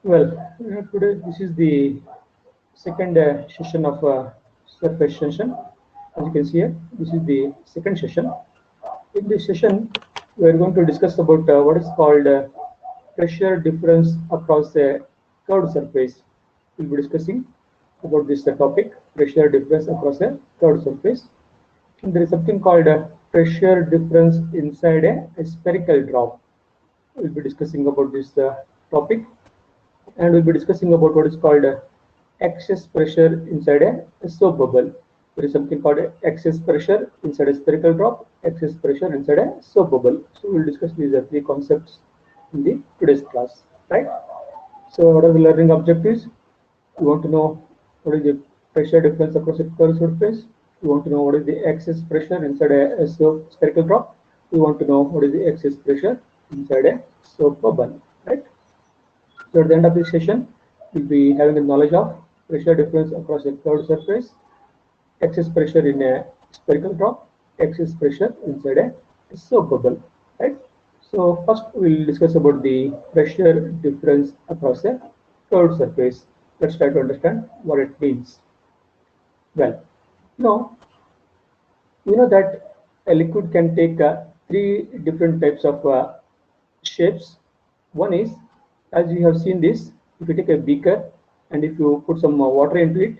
Well, today this is the second session of surface session. As you can see here, this is the second session. In this session, we are going to discuss about what is called pressure difference across a curved surface. We'll be discussing about this topic, pressure difference across a curved surface. And there is something called pressure difference inside a spherical drop. We'll be discussing about this topic, and we'll be discussing about what is called excess pressure inside a soap bubble. There is something called excess pressure inside a spherical drop, excess pressure inside a soap bubble. So we'll discuss these three concepts in the today's class, right? So what are the learning objectives? You want to know what is the pressure difference across a curved surface. You want to know what is the excess pressure inside a soap spherical drop. You want to know what is the excess pressure inside a soap bubble, right? So at the end of this session, we'll be having a knowledge of pressure difference across a curved surface, excess pressure in a spherical drop, excess pressure inside a soap bubble, right? So first we'll discuss about the pressure difference across a curved surface. Let's try to understand what it means. Well, you know, you know that a liquid can take three different types of shapes. One is, as you have seen this, if you take a beaker and if you put some water into it,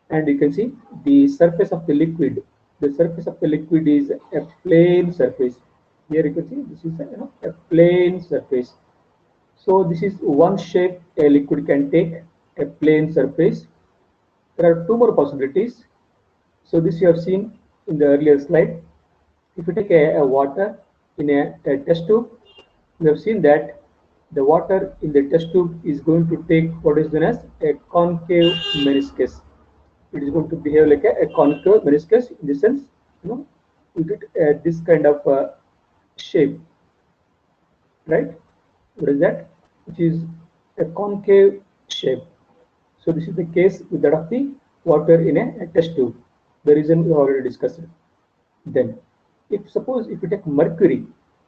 and you can see the surface of the liquid. The surface of the liquid is a plane surface. Here you can see this is a plane surface. So this is one shape a liquid can take, a plane surface. There are two more possibilities. So this you have seen in the earlier slide. If you take a water in a test tube, we have seen that the water in the test tube is going to take what is known as a concave meniscus. It is going to behave like a concave meniscus in the sense, you get this kind of shape, right? What is that? Which is a concave shape. So this is the case with that of the water in a test tube. The reason we already discussed. Then, if suppose if you take mercury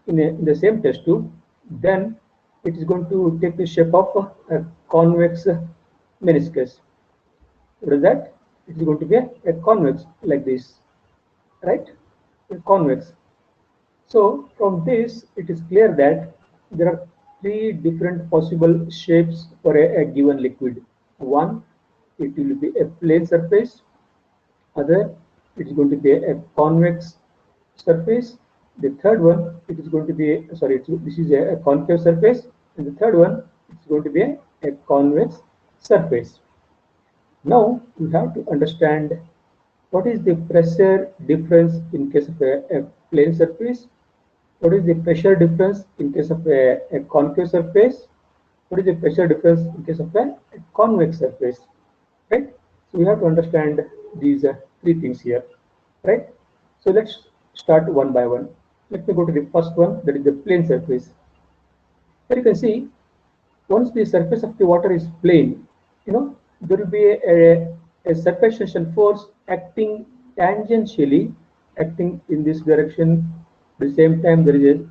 in the same test tube, then it is going to take the shape of a convex meniscus. What is that? It is going to be a convex like this, right? A convex. So from this, it is clear that there are three different possible shapes for a given liquid. One, it will be a plane surface. Other, it is going to be a convex surface. The third one, it is going to be this is a concave surface, and the third one, it's going to be a convex surface. Now we have to understand what is the pressure difference in case of a plane surface, what is the pressure difference in case of a concave surface, what is the pressure difference in case of a convex surface, right? So we have to understand these three things here, right? So let's start one by one. Let me go to the first one, that is the plane surface. Here you can see once the surface of the water is plane, there will be a surface tension force acting tangentially, acting in this direction. At the same time, there is a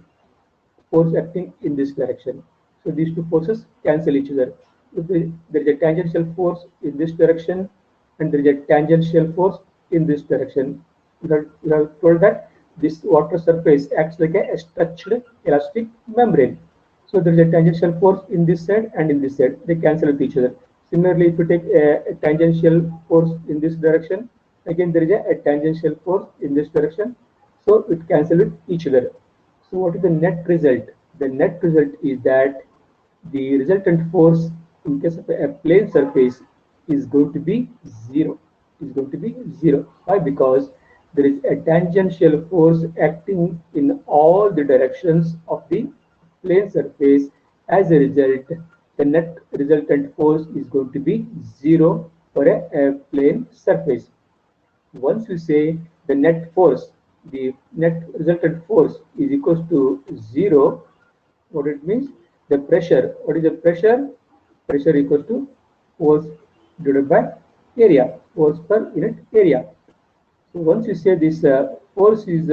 force acting in this direction. So these two forces cancel each other. If there is a tangential force in this direction, and there is a tangential force in this direction. You have told that this water surface acts like a stretched elastic membrane. So there is a tangential force in this side and in this side. They cancel with each other. Similarly, if you take a tangential force in this direction, again there is a tangential force in this direction. So it cancels with each other. So what is the net result? The net result is that the resultant force in case of a plane surface is going to be zero. Is going to be zero. Why? Because there is a tangential force acting in all the directions of the plane surface. As a result, the net resultant force is going to be zero for a plane surface. Once we say the net force, the net resultant force is equals to zero, what it means? The pressure. What is the pressure? Pressure equals to force divided by area, force per unit area. So once you say this force is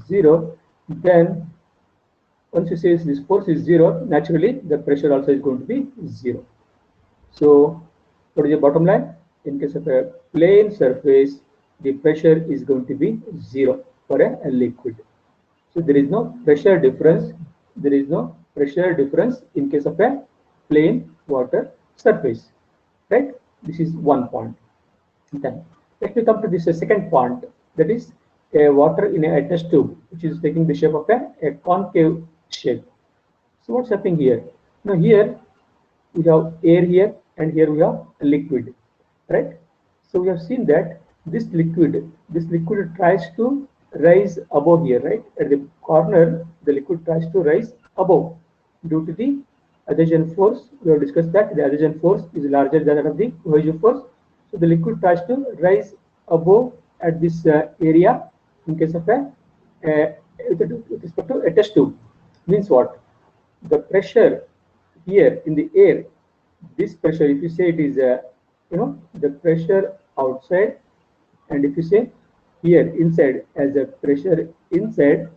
zero, then Once you say this force is 0, naturally the pressure also is going to be 0. So what is the bottom line? In case of a plane surface, the pressure is going to be 0 for a liquid. So there is no pressure difference. There is no pressure difference in case of a plain water surface, right? This is one point. Then let me come to this second point, that is a water in a test tube, which is taking the shape of a concave shape. So what's happening here? Now here we have air here, and here we have liquid, right? So we have seen that this liquid tries to rise above here, right? At the corner, the liquid tries to rise above due to the adhesion force. We have discussed that the adhesion force is larger than that of the cohesion force. So the liquid tries to rise above at this area in case of with respect to a test tube. Means what? The pressure here in the air, this pressure, if you say it is the pressure outside, and if you say here inside as a pressure inside,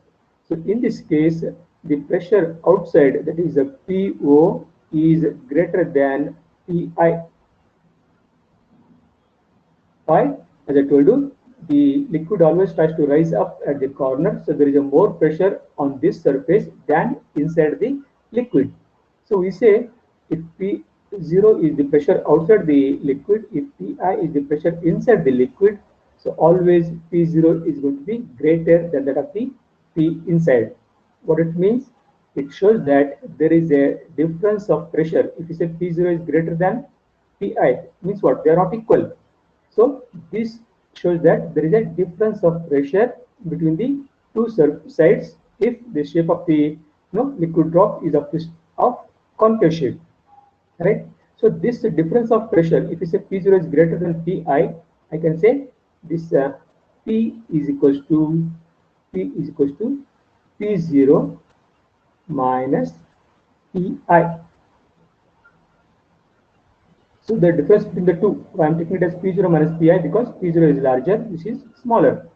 so in this case the pressure outside, that is a PO, is greater than PI. Why? As I told you, the liquid always tries to rise up at the corner, so there is a more pressure on this surface than inside the liquid. So we say if P0 is the pressure outside the liquid, if Pi is the pressure inside the liquid, so always P0 is going to be greater than that of the P inside. What it means? It shows that there is a difference of pressure. If you say P0 is greater than Pi, means what? They are not equal. So this shows that there is a difference of pressure between the two sides if the shape of the liquid drop is of concave shape, right? So this difference of pressure, if you say P0 is greater than Pi, I can say this P is equals to P0 minus Pi. So the difference between the two, I am taking it as P0 minus Pi because P0 is larger, this is smaller.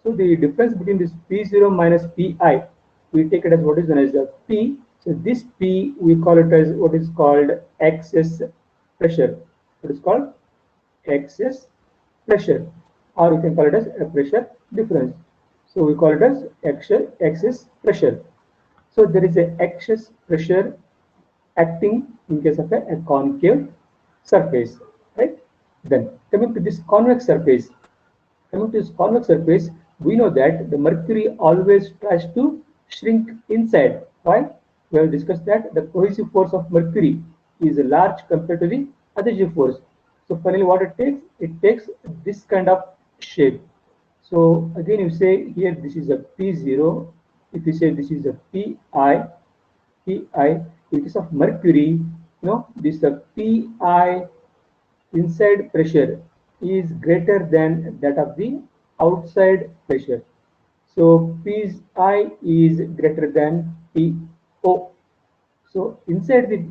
So the difference between this P0 minus Pi, we take it as what is known as the P. So this P, we call it as what is called excess pressure. What is called excess pressure, or you can call it as a pressure difference. So we call it as excess pressure. So there is a excess pressure acting in case of a concave surface, right? Then coming to this convex surface, we know that the mercury always tries to shrink inside. Why? We have discussed that the cohesive force of mercury is large compared to the adhesive force. So finally, what it takes this kind of shape. So again, you say here this is a P0. If you say this is a Pi, in case of mercury, this Pi inside pressure is greater than that of the outside pressure. So Pi is greater than Po. So inside the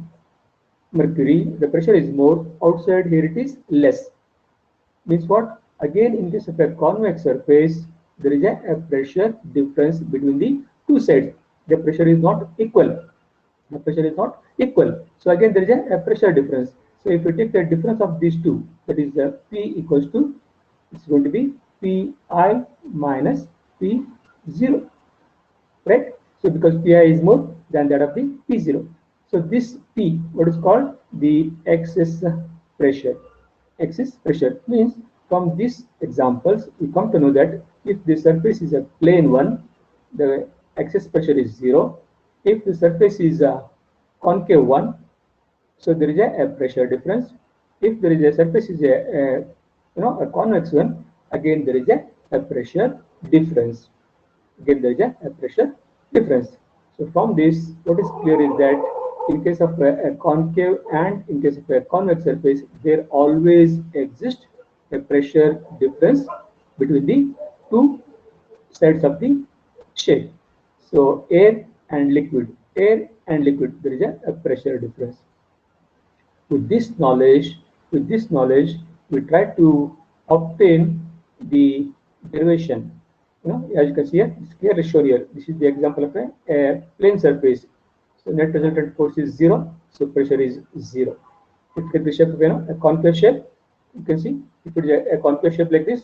mercury, the pressure is more. Outside here it is less. Means what? Again, in case of a convex surface, there is a pressure difference between the two sides. The pressure is not equal. The pressure is not equal. So again, there is a pressure difference. So if you take the difference of these two, that is P equals to, it's going to be Pi minus P0, right? So because Pi is more than that of the P0. So this P, what is called the excess pressure. Excess pressure means from these examples, we come to know that if the surface is a plane one, the excess pressure is 0. If the surface is a concave one, so there is a pressure difference. If there is a surface is a convex one, again there is a pressure difference. Again there is a pressure difference. So from this, what is clear is that in case of a concave and in case of a convex surface, there always exists a pressure difference between the two sides of the shape. So air and liquid, there is a pressure difference. With this knowledge, we try to obtain the derivation as you can see here, it's clearly shown here. This is the example of a plane surface. So net resultant force is 0, so pressure is 0. It can be shape of a concave shape. You can see if it is a concave shape like this.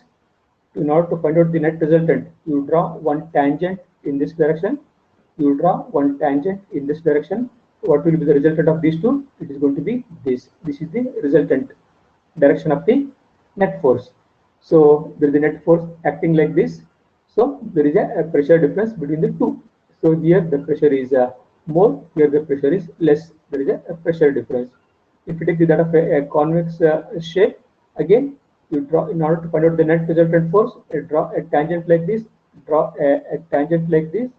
In order to find out the net resultant, you draw one tangent in this direction. You draw one tangent in this direction. What will be the resultant of these two? It is going to be this. This is the resultant direction of the net force. So there is a net force acting like this. So there is a pressure difference between the two. So here the pressure is more, here the pressure is less. There is a pressure difference. If you take that of a convex shape, again you draw, in order to find out the net resultant force, you draw a tangent like this, draw a tangent like this,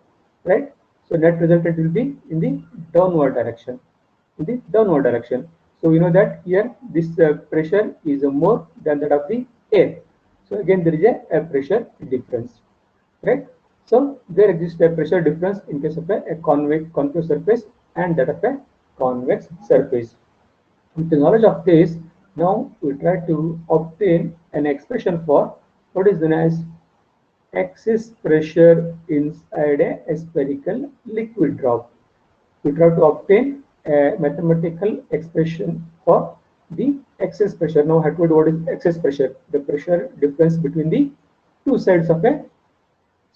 right? So net resultant will be in the downward direction. In the downward direction. So we know that here this pressure is more than that of the air. So again there is a pressure difference, right? So there exists a pressure difference in case of a concave surface and that of a convex surface. With the knowledge of this, now we try to obtain an expression for what is known as excess pressure inside a spherical liquid drop. We try to obtain a mathematical expression for the excess pressure. Now I told you what is excess pressure, the pressure difference between the two sides of a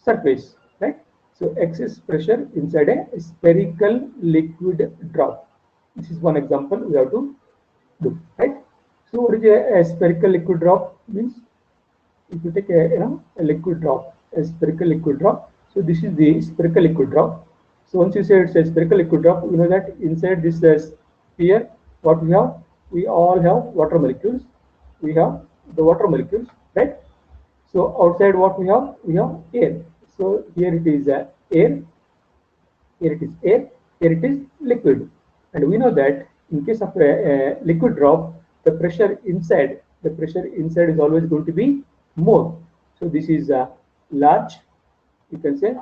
surface, right? So excess pressure inside a spherical liquid drop. This is one example we have to do, right? So what is a spherical liquid drop? Means if you take a liquid drop, a spherical liquid drop. So this is the spherical liquid drop. So once you say it's a spherical liquid drop, you know that inside this sphere, what we have? We all have water molecules. We have the water molecules, right? So outside what we have? We have air. So here it is air, here it is air, here it is liquid. And we know that in case of a liquid drop, the pressure inside is always going to be more. So this is large, you can say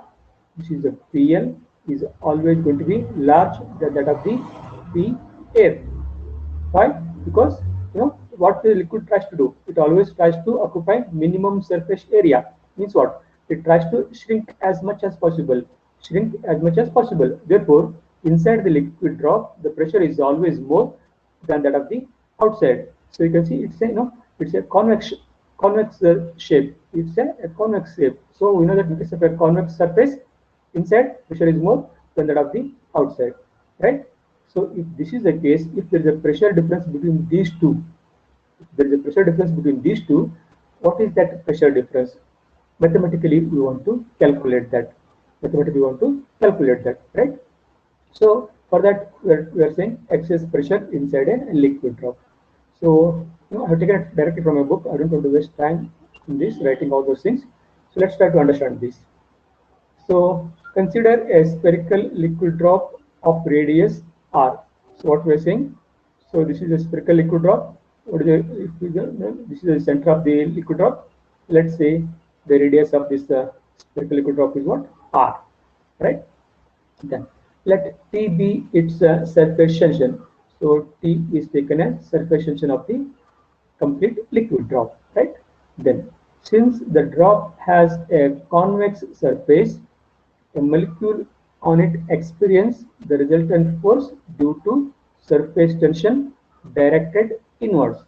this is a PL is always going to be large than that of the P air. Why? Because what the liquid tries to do, it always tries to occupy minimum surface area. Means what? It tries to shrink as much as possible. Therefore, inside the liquid drop, the pressure is always more than that of the outside. So you can see it's a it's a convex shape. It's a convex shape. So we know that in case of a convex surface, inside pressure is more than that of the outside, right? So if this is the case, if there is a pressure difference between these two, what is that pressure difference? Mathematically, we want to calculate that. Right? So for that, we are saying excess pressure inside a liquid drop. So I have taken it directly from a book. I don't want to waste time in this writing all those things. So let's try to understand this. So consider a spherical liquid drop of radius r. So what we are saying? So this is a spherical liquid drop. This is the center of the liquid drop. Let's say the radius of this spherical liquid drop is what? R, right? Then let T be its surface tension. So T is taken as surface tension of the complete liquid drop, right? Then since the drop has a convex surface, a molecule on it experience the resultant force due to surface tension directed inwards.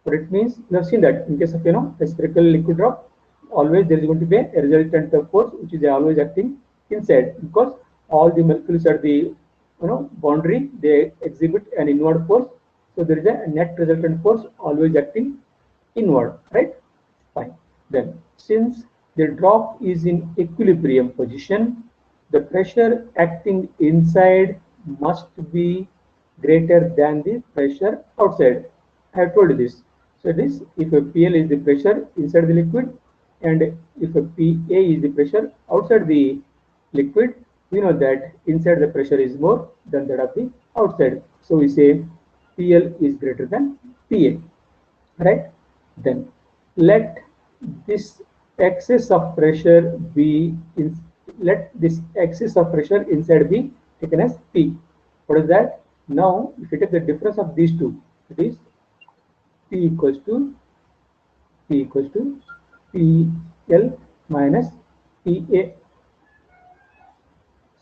What it means, we have seen that in case of a spherical liquid drop, always there is going to be a resultant force which is always acting inside, because all the molecules at the boundary, they exhibit an inward force. So there is a net resultant force always acting inward, right? Fine. Then since the drop is in equilibrium position, the pressure acting inside must be greater than the pressure outside. I have told you this. So this, if a PL is the pressure inside the liquid, and if a PA is the pressure outside the liquid, we know that inside the pressure is more than that of the outside. So we say PL is greater than PA, right? Then let this excess of pressure be inside be taken as P. What is that? Now if you take the difference of these two, it is P equals to PL minus PA.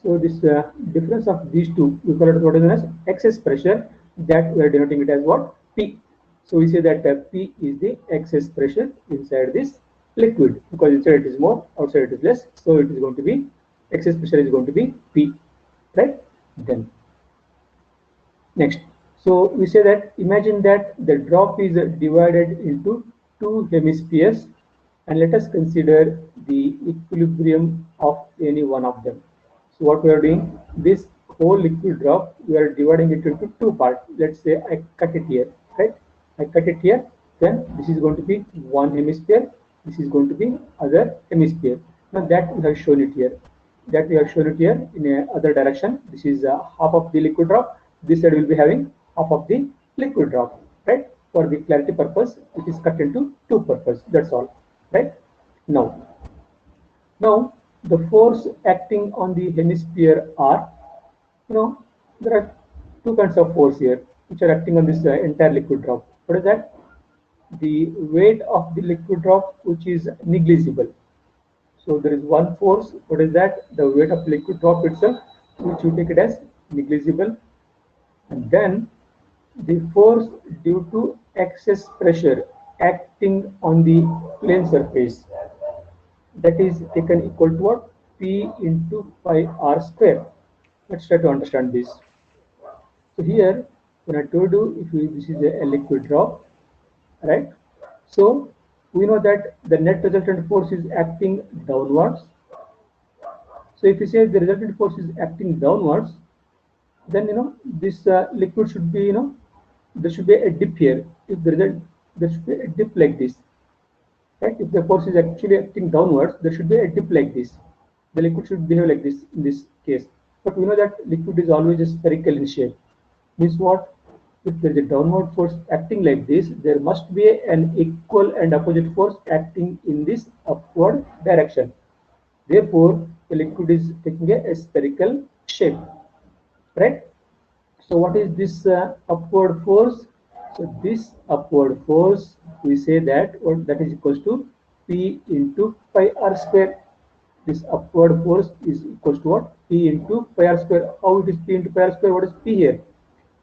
So this difference of these two, we call it what is known as excess pressure, that we are denoting it as what? P. So we say that P is the excess pressure inside this liquid, because inside it is more, outside it is less. So it is going to be, excess pressure is going to be P, right? Then next, so we say that imagine that the drop is divided into two hemispheres, and let us consider the equilibrium of any one of them. So what we are doing, this whole liquid drop, we are dividing it into two parts. Let's say I cut it here, right? I cut it here, then this is going to be one hemisphere, this is going to be other hemisphere. Now that we have shown it here, in a other direction. This is half of the liquid drop, this side will be having half of the liquid drop, right? For the clarity purpose, it is cut into two purpose, that's all, right? Now the force acting on the hemisphere are, there are two kinds of force here which are acting on this entire liquid drop. What is that? The weight of the liquid drop, which is negligible. So there is one force, what is that? The weight of liquid drop itself, which you take it as negligible. And then the force due to excess pressure acting on the plane surface, that is taken equal to what? P into pi r square. Let's try to understand this. So here, when I told you, this is a liquid drop, right? So we know that the net resultant force is acting downwards. So if you say the resultant force is acting downwards, then this liquid should be, there should be a dip here. If there should be a dip like this, right? If the force is actually acting downwards, there should be a dip like this. The liquid should behave like this in this case. But we know that liquid is always spherical in shape. Means what? If there is a downward force acting like this, there must be an equal and opposite force acting in this upward direction. Therefore, the liquid is taking a spherical shape, right? So what is this upward force? So this upward force, we say that that is equals to P into pi r square. This upward force is equals to what? P into pi r square. How it is P into pi r square? What is P here?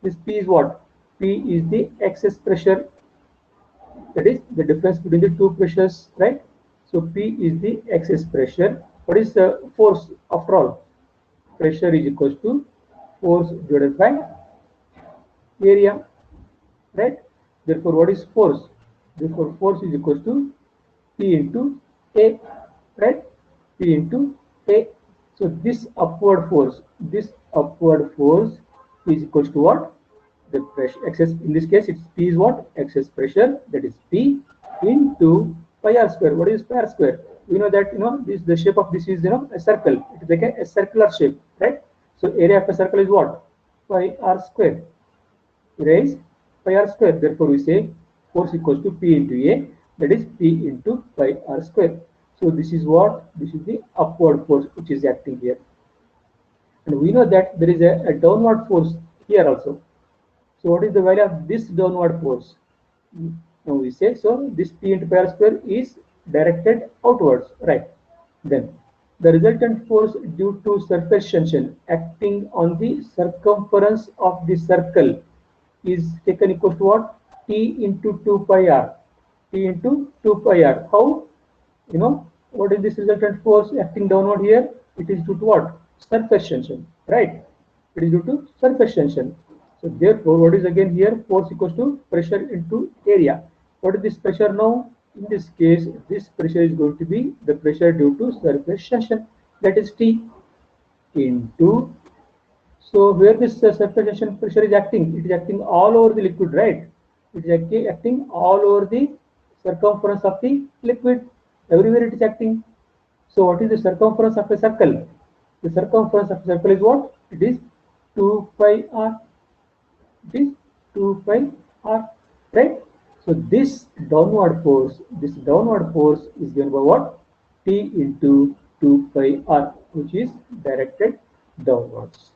This P is what? P is the excess pressure. That is the difference between the two pressures, right? So P is the excess pressure. What is the force after all? Pressure is equals to force divided by area, right? Therefore, what is force? Therefore, force is equals to P into A, right? P into A. So this upward force is equals to what? The pressure excess. In this case, it's P is what? Excess pressure. That is P into pi r square. What is pi r square? We know that this, the shape of this is a circle. It is like a circular shape, right? So area of a circle is what? Pi r square. Area is pi r square. Therefore, we say force equals to P into A. That is P into pi r square. So this is what? This is the upward force which is acting here. And we know that there is a downward force here also. So what is the value of this downward force? Now we say, so this P into pi r square is directed outwards, right? Then the resultant force due to surface tension acting on the circumference of the circle is taken equal to what? T into 2 pi r. T into 2 pi r. How? What is this resultant force acting downward here? It is due to what? Surface tension, right? It is due to surface tension. So therefore, what is again here? Force equals to pressure into area. What is this pressure now? In this case, this pressure is going to be the pressure due to surface tension. That is T into. So where this surface tension pressure is acting? It is acting all over the liquid, right? It is acting all over the circumference of the liquid. Everywhere it is acting. So what is the circumference of a circle? The circumference of a circle is what? It is 2 pi r. It is 2 pi r, right? So this downward force is given by what? T into 2 pi r, which is directed downwards.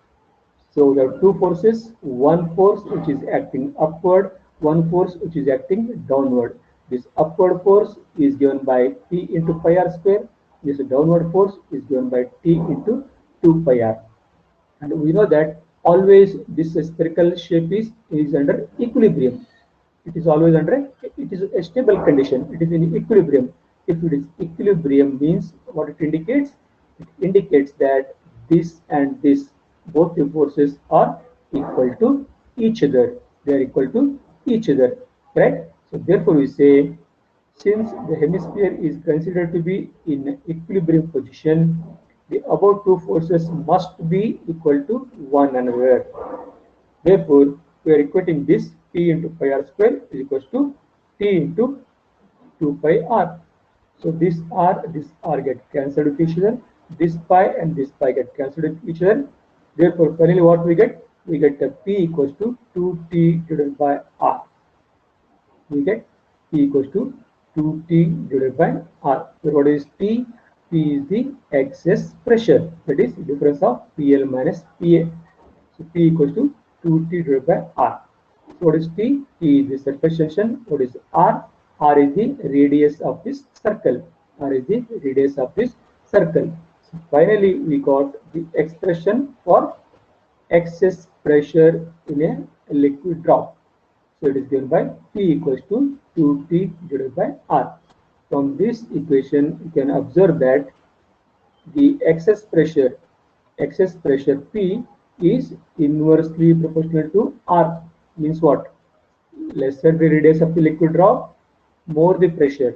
So there are two forces, one force which is acting upward, one force which is acting downward. This upward force is given by P into pi r square, this downward force is given by T into 2 pi r. And we know that always this spherical shape is under equilibrium. It is always under, it is a stable condition. It is in equilibrium. If it is equilibrium means what it indicates? It indicates that this and this, both the forces are equal to each other. They are equal to each other, right? So therefore we say, since the hemisphere is considered to be in equilibrium position, the above two forces must be equal to one another. Therefore, we are equating this P into pi r square is equals to T into 2 pi r. So this r get cancelled with each other. This pi and this pi get cancelled with each other. Therefore, finally what we get? We get P equals to 2T divided by r. We get P equals to 2T divided by r. So what is P? P is the excess pressure. That is difference of PL minus PA. So P equals to 2T divided by r. So what is T? T is the surface tension. What is r? R is the radius of this circle. R is the radius of this circle. So finally, we got the expression for excess pressure in a liquid drop. So it is given by P equals to 2T divided by R. From this equation, you can observe that the excess pressure P is inversely proportional to R. Means what? Lesser the radius of the liquid drop, more the pressure.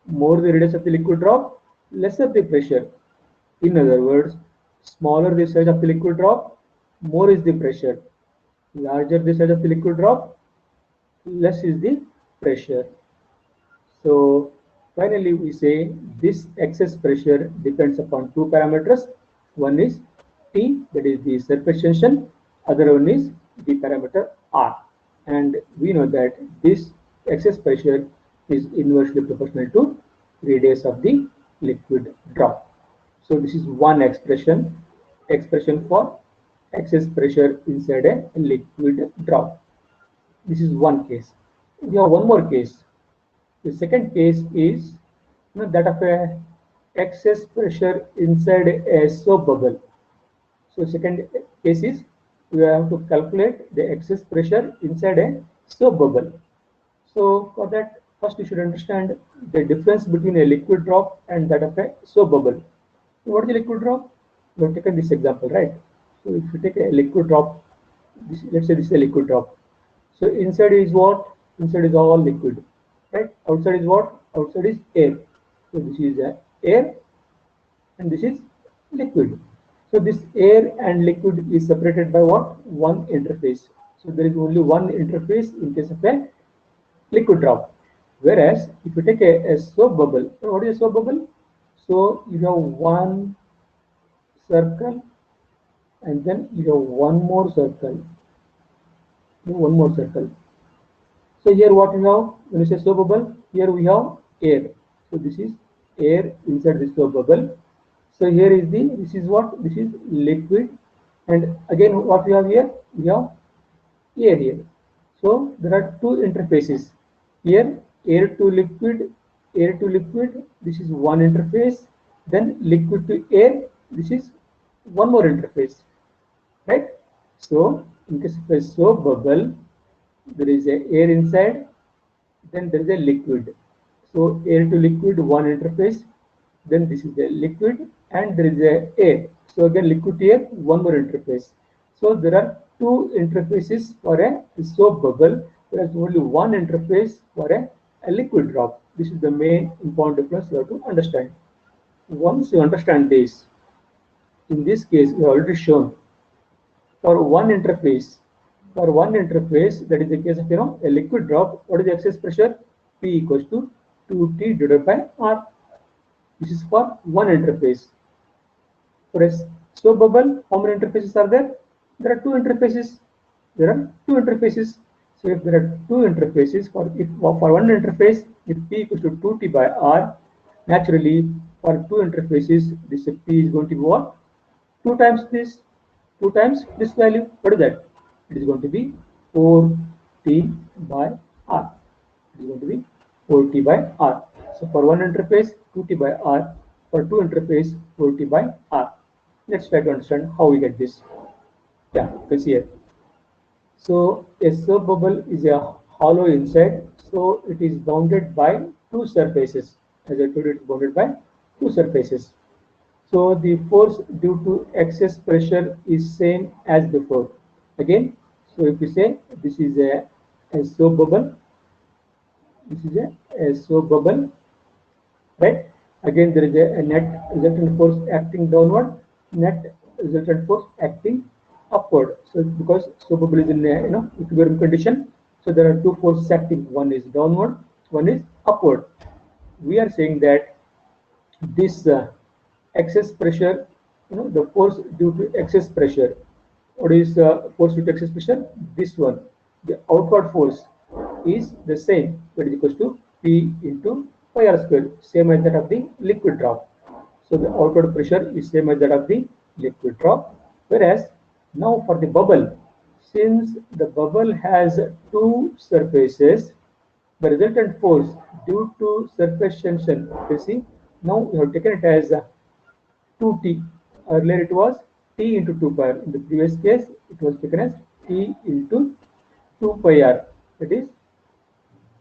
More the radius of the liquid drop, lesser the pressure. In other words, smaller the size of the liquid drop, more is the pressure. Larger the size of the liquid drop, less is the pressure. So finally we say this excess pressure depends upon two parameters. One is T, that is the surface tension. Other one is the parameter R. And we know that this excess pressure is inversely proportional to radius of the liquid drop. So this is one expression for excess pressure inside a liquid drop. This is one case. We have one more case. The second case is that of a excess pressure inside a soap bubble. So second case is we have to calculate the excess pressure inside a soap bubble. So for that, first you should understand the difference between a liquid drop and that of a soap bubble. What is a liquid drop? We have taken this example, right? So if you take a liquid drop, let's say this is a liquid drop. So inside is what? Inside is all liquid, right? Outside is what? Outside is air. So this is air and this is liquid. So this air and liquid is separated by what? One interface. So there is only one interface in case of a liquid drop. Whereas if you take a soap bubble, so what is a soap bubble? So you have one circle and then you have one more circle. So here what you have, when you say soap bubble, here we have air. So this is air inside this soap bubble. So here is this is what? This is liquid. And again what we have here? We have air here. So there are two interfaces. Here air to liquid, this is one interface. Then liquid to air, this is one more interface. Right? So in case of a soap bubble, there is a air inside, then there is a liquid. So air to liquid, one interface, then this is a liquid and there is a air. So again liquid to air, one more interface. So there are two interfaces for a soap bubble. There is only one interface for a liquid drop. This is the main important difference you have to understand. Once you understand this, in this case we have already shown for one interface, that is the case of a liquid drop, what is the excess pressure? P equals to 2T divided by R. This is for one interface. For a soap bubble, how many interfaces are there? There are two interfaces. So if there are two interfaces, for one interface, if P equals to 2T by R, naturally for two interfaces, this P is going to be what? 2 times this value. What is that? It is going to be 4T by R. It is going to be 4T by R. So for one interface, 2T by R. for 2 interface rho T by R. Let's try to understand how we get this. Yeah, you can see here. So a soap bubble is a hollow inside, so it is bounded by two surfaces. As I told you, it is bounded by two surfaces. So the force due to excess pressure is same as before. Again, so if we say this is a soap bubble, this is a soap bubble, right? Again, there is a net resultant force acting downward, net resultant force acting upward. So because soap bubble is in a equilibrium condition, so there are two forces acting. One is downward, one is upward. We are saying that this excess pressure, the force due to excess pressure. What is force due to excess pressure? This one, the outward force is the same, that is equals to P into pi r square, same as that of the liquid drop. So the outward pressure is same as that of the liquid drop. Whereas now for the bubble, since the bubble has two surfaces, the resultant force due to surface tension, you see, now we have taken it as 2t. Earlier it was t into 2 pi r. In the previous case, it was taken as t into 2 pi r. That is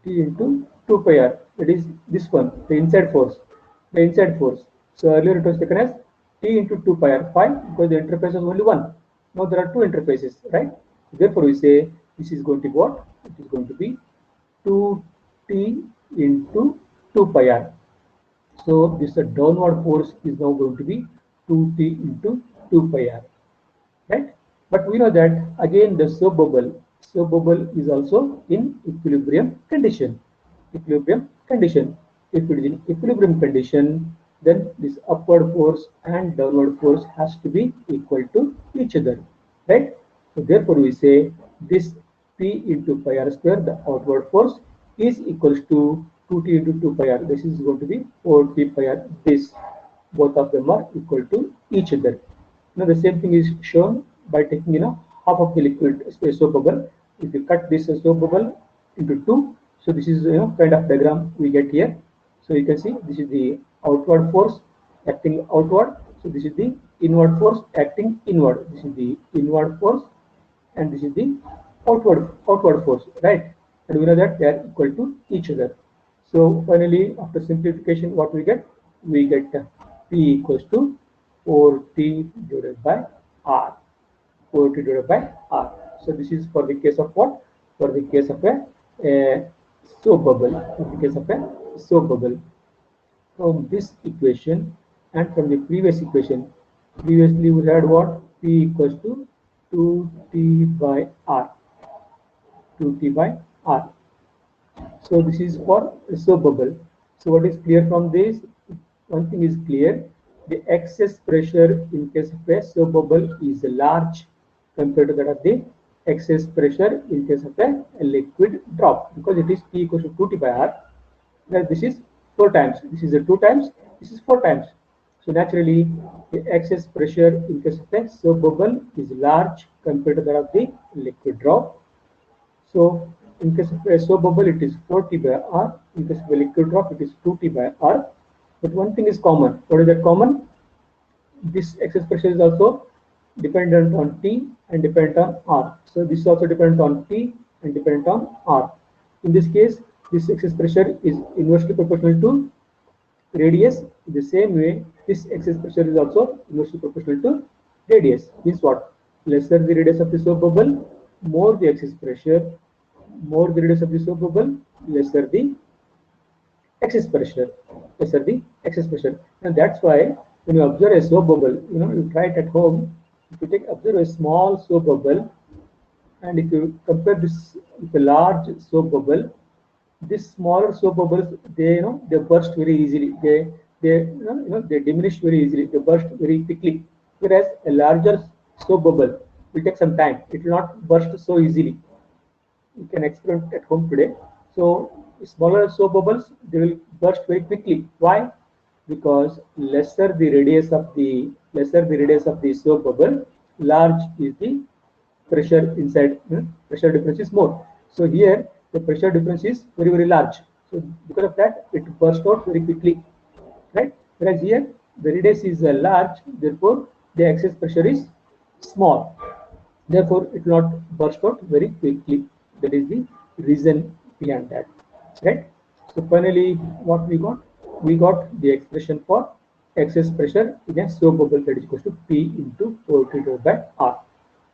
t into 2 pi r. That is this one, the inside force. The inside force. So earlier it was taken as t into 2 pi r. Why? Because the interface was only one. Now there are two interfaces, right? Therefore, we say this is going to be what? It is going to be 2t into 2 pi r. So this downward force is now going to be 2t into 2 pi r, right? But we know that again the soap bubble is also in equilibrium condition. Equilibrium condition. If it is in equilibrium condition, then this upward force and downward force has to be equal to each other, right? So therefore we say this P into pi r square, the outward force, is equals to 2t into 2 pi r. This is going to be 4t pi r. This, both of them are equal to each other. Now the same thing is shown by taking half of the liquid soap bubble. If you cut this soap bubble into two, so this is kind of diagram we get here. So you can see this is the outward force acting outward. So this is the inward force acting inward. This is the inward force, and this is the outward force, right? And we know that they are equal to each other. So finally, after simplification, what we get? We get P equals to 4t divided by R. 4t divided by R. So this is for the case of what? For the case of a soap bubble. For the case of a soap bubble. From this equation and from the previous equation, previously we had what? P equals to 2t by R. 2t by R. So this is for a soap bubble. So what is clear from this? One thing is clear. The excess pressure in case of a soap bubble is large compared to that of the excess pressure in case of a liquid drop, because it is P equals to 2t by R. Now this is 4 times. This is a 2 times. This is 4 times. So naturally, the excess pressure in case of a soap bubble is large compared to that of the liquid drop. So in case of a soap bubble, it is 4t by R. In case of a liquid drop, it is 2t by R. But one thing is common. What is that common? This excess pressure is also dependent on T and dependent on R. So this is also dependent on T and dependent on R. In this case, this excess pressure is inversely proportional to radius. In the same way, this excess pressure is also inversely proportional to radius. Means what? Lesser the radius of the soap bubble, more the excess pressure. More the radius of the soap bubble, lesser the excess pressure. Lesser the excess pressure. And that's why when you observe a soap bubble, you try it at home. If you observe a small soap bubble, and if you compare this with a large soap bubble, these smaller soap bubbles, they burst very easily. They diminish very easily. They burst very quickly. Whereas a larger soap bubble will take some time. It will not burst so easily. You can experiment at home today. So smaller soap bubbles, they will burst very quickly. Why? Because lesser the radius of the soap bubble, large is the pressure inside. Pressure difference is more. So here the pressure difference is very large. So because of that, it bursts out very quickly, right? Whereas here the radius is large, therefore the excess pressure is small. Therefore, it will not burst out very quickly. That is the reason behind that, right? So finally, what we got? We got the expression for excess pressure in a soap bubble, that is equal to P into 42 by R.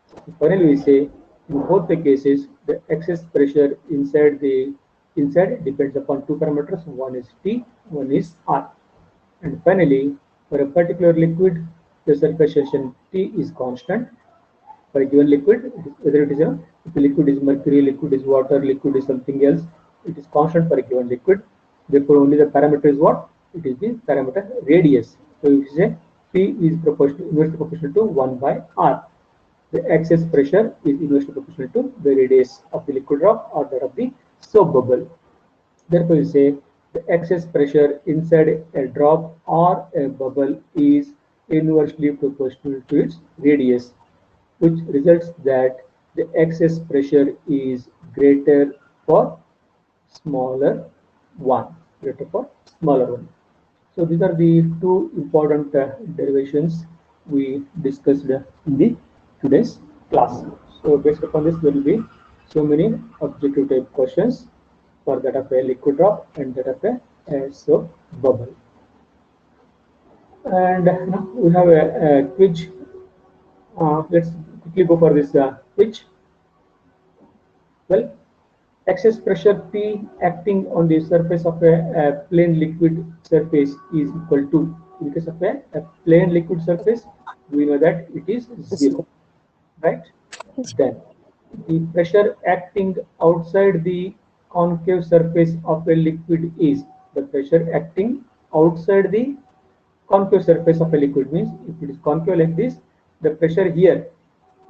So finally, we say in both the cases, the excess pressure inside depends upon two parameters. One is T, one is R. And finally, for a particular liquid, the surface tension T is constant for a given liquid, whether it is if the liquid is mercury, liquid is water, liquid is something else, it is constant for a given liquid. Therefore, only the parameter is what? It is the parameter radius. So if you say P is inversely proportional to 1 by R. The excess pressure is inversely proportional to the radius of the liquid drop or that of the soap bubble. Therefore, you say the excess pressure inside a drop or a bubble is inversely proportional to its radius, which results that the excess pressure is greater for smaller one, greater for smaller one. So these are the two important derivations we discussed in the today's class. So based upon this, there will be so many objective type questions for that of a liquid drop and that of a soap bubble. And now we have a quiz. Let's quickly go for this quiz. Well, excess pressure P acting on the surface of a plain liquid surface is equal to, in case of a plain liquid surface, we know that it is 0, right? Then the pressure acting outside the concave surface of a liquid is, the pressure acting outside the concave surface of a liquid means if it is concave like this, the pressure here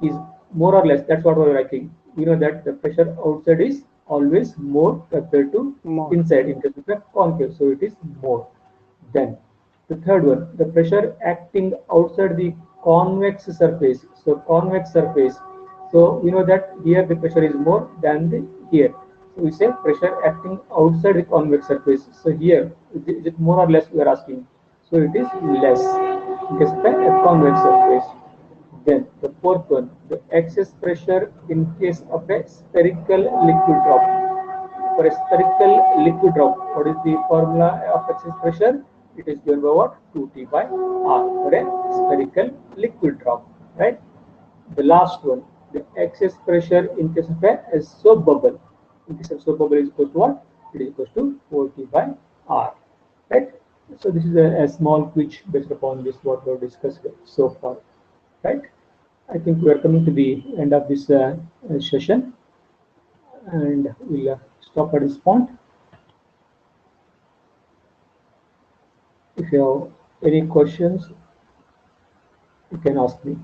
is more or less, that's what we're writing. We know that the pressure outside is always more compared to inside in case of a concave, so it is more. Then the third one, the pressure acting outside the convex surface. So convex surface, so we know that here the pressure is more than the here. So we say pressure acting outside the convex surface. So here, is it more or less we are asking? So it is less in case of a convex surface. Then the fourth one, the excess pressure in case of a spherical liquid drop. For a spherical liquid drop, what is the formula of excess pressure? It is given by what? 2T by R for a spherical liquid drop, right? The last one, the excess pressure in case of a soap bubble. In case of soap bubble is equal to what? It is equal to 4T by R, right? So this is a small quiz based upon this what we have discussed so far, right? I think we are coming to the end of this session, and we'll stop at this point. If you have any questions, you can ask me.